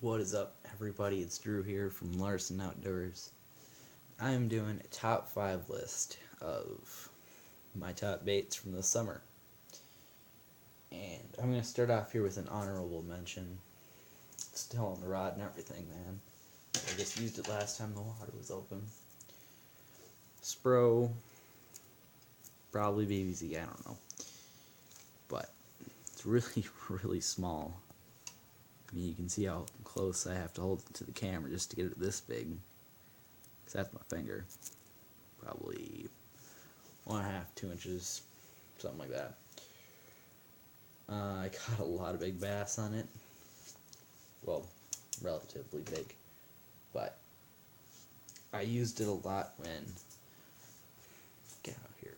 What is up, everybody? It's Drew here from Larson Outdoors. I am doing a top 5 list of my top baits from the summer. And I'm going to start off here with an honorable mention. Still on the rod and everything, man. I just used it last time the water was open. Spro, probably BBZ, I don't know. But it's really, really small. I mean, you can see how close I have to hold it to the camera just to get it this big. Because that's my finger. Probably 1.5, 2 inches, something like that. I caught a lot of big bass on it. Well, relatively big. But I used it a lot when, get out here,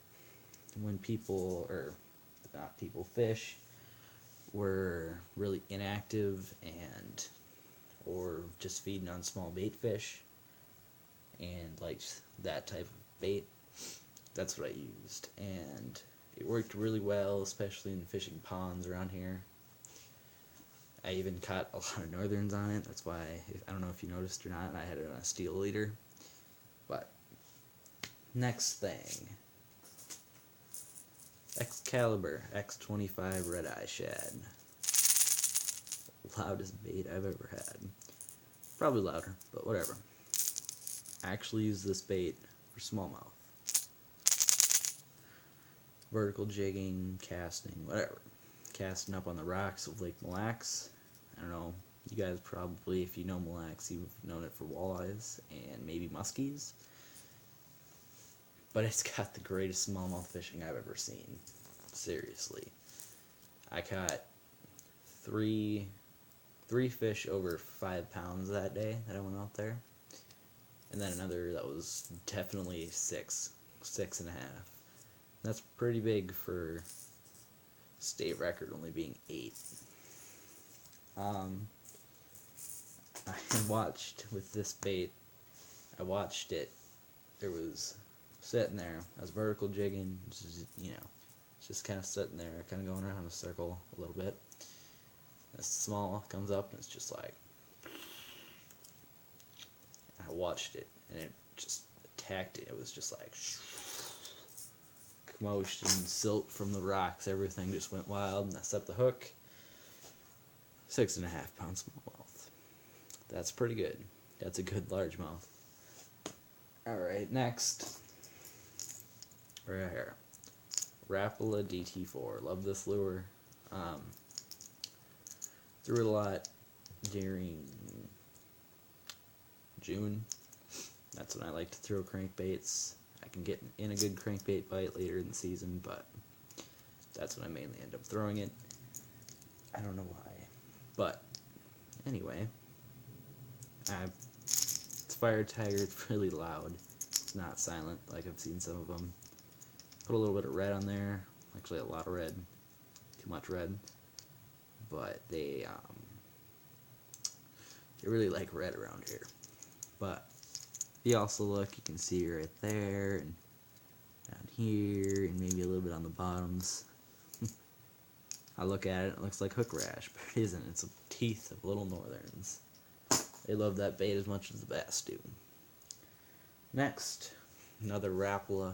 when people, or not people, fish were really inactive and or just feeding on small bait fish and like that type of bait. That's what I used, and it worked really well, especially in fishing ponds around here. I even caught a lot of northerns on it. That's why, I don't know if you noticed or not, I had it on a steel leader. But next thing, Excalibur X25 Red Eye Shad. Loudest bait I've ever had. Probably louder, but whatever. I actually use this bait for smallmouth. Vertical jigging, casting, whatever. Casting up on the rocks of Lake Mille Lacs. I don't know, you guys probably, if you know Mille Lacs, you've known it for walleyes and maybe muskies. But it's got the greatest smallmouth fishing I've ever seen. Seriously. I caught three fish over 5 pounds that day that I went out there. And then another that was definitely 6.5. That's pretty big for state record only being 8. I watched with this bait, I watched it, there was sitting there, I was vertical jigging, just kind of sitting there, kind of going around in a circle a little bit. This smallmouth comes up and it's just like, I watched it and it just attacked it. It was just like commotion, silt from the rocks, everything just went wild, and I set the hook. 6.5 pound smallmouth. That's pretty good. That's a good largemouth. Alright, next. Right here. Rapala DT4. Love this lure. Threw it a lot during June. That's when I like to throw crankbaits. I can get in a good crankbait bite later in the season, but that's when I mainly end up throwing it. I don't know why. But anyway, it's Fire Tiger. It's really loud. It's not silent like I've seen some of them. Put a little bit of red on there. Actually, a lot of red. Too much red. But they really like red around here. But if you also look, you can see right there and down here and maybe a little bit on the bottoms. I look at it, it looks like hook rash, but it isn't. It's the teeth of little northerns. They love that bait as much as the bass do. Next, another Rapala.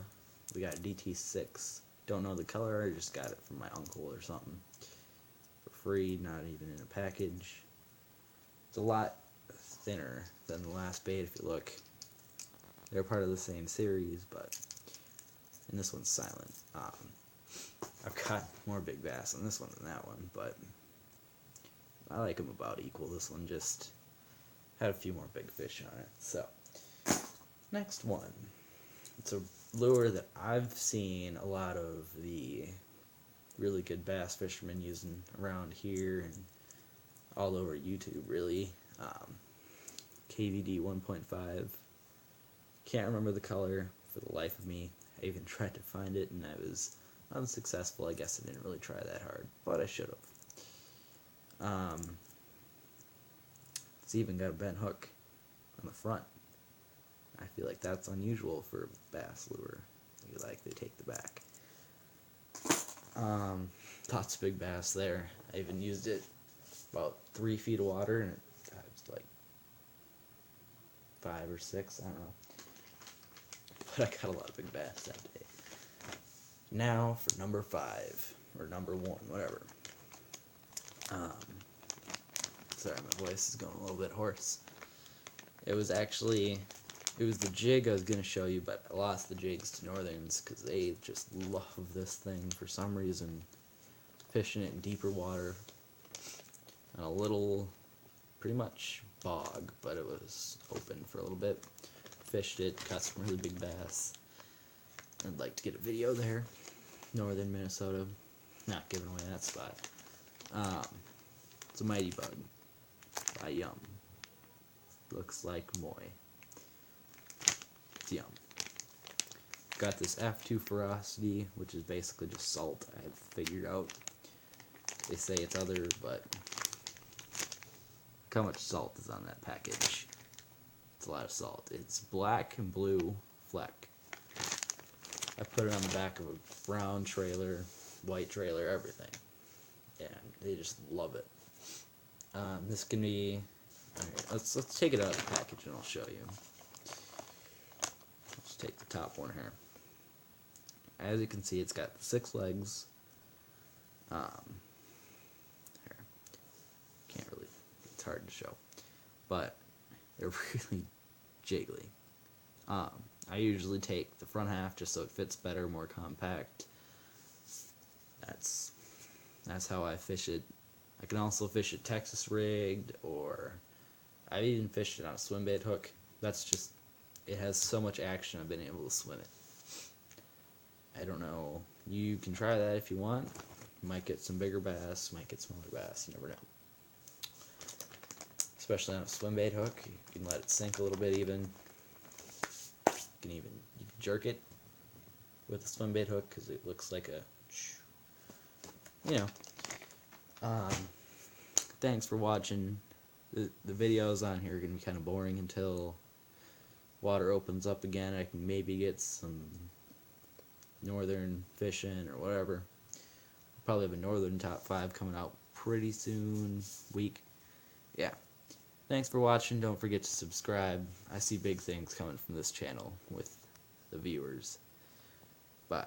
We got DT6. Don't know the color, I just got it from my uncle or something. For free, not even in a package. It's a lot thinner than the last bait if you look. They're part of the same series, but and this one's silent. I've caught more big bass on this one than that one, but I like them about equal. This one just had a few more big fish on it. So, next one. It's a lure that I've seen a lot of the really good bass fishermen using around here and all over YouTube, really. KVD 1.5. Can't remember the color for the life of me. I even tried to find it and I was unsuccessful. I guess I didn't really try that hard, but I should have. It's even got a bent hook on the front. I feel like that's unusual for a bass lure. They take the back. Lots of big bass there. I even used it about 3 feet of water and 5 or 6, I don't know. But I got a lot of big bass that day. Now for number 5, or number 1, whatever. Sorry, my voice is going a little bit hoarse. It was the jig I was going to show you, but I lost the jigs to Northerns because they just love this thing for some reason. Fishing it in deeper water. On a little, pretty much bog, but it was open for a little bit. Fished it, caught some really big bass. I'd like to get a video there. Northern Minnesota. Not giving away that spot. It's a Mighty Bug by Yum. Looks like Moy. It's Yum. Got this F2 Ferocity, which is basically just salt. I have figured out. They say it's other, but look how much salt is on that package. It's a lot of salt. It's black and blue fleck. I put it on the back of a brown trailer, white trailer, everything. And they just love it. This can be... Alright, let's take it out of the package and I'll show you. Let's take the top one here. As you can see, it's got 6 legs. Here. Can't really... It's hard to show. But they're really jiggly. I usually take the front half just so it fits better, more compact. That's how I fish it. I can also fish it Texas rigged, or I've even fished it on a swim bait hook. That's just, it has so much action I've been able to swim it. I don't know, you can try that if you want. You might get some bigger bass, might get smaller bass, you never know. Especially on a swim bait hook, you can let it sink a little bit even. You can jerk it with a swim bait hook because it looks like a, you know. Thanks for watching. The videos on here are going to be kind of boring until water opens up again. I can maybe get some northern fishing or whatever. Probably have a northern top 5 coming out pretty soon, week. Yeah. Thanks for watching. Don't forget to subscribe. I see big things coming from this channel with the viewers. Bye.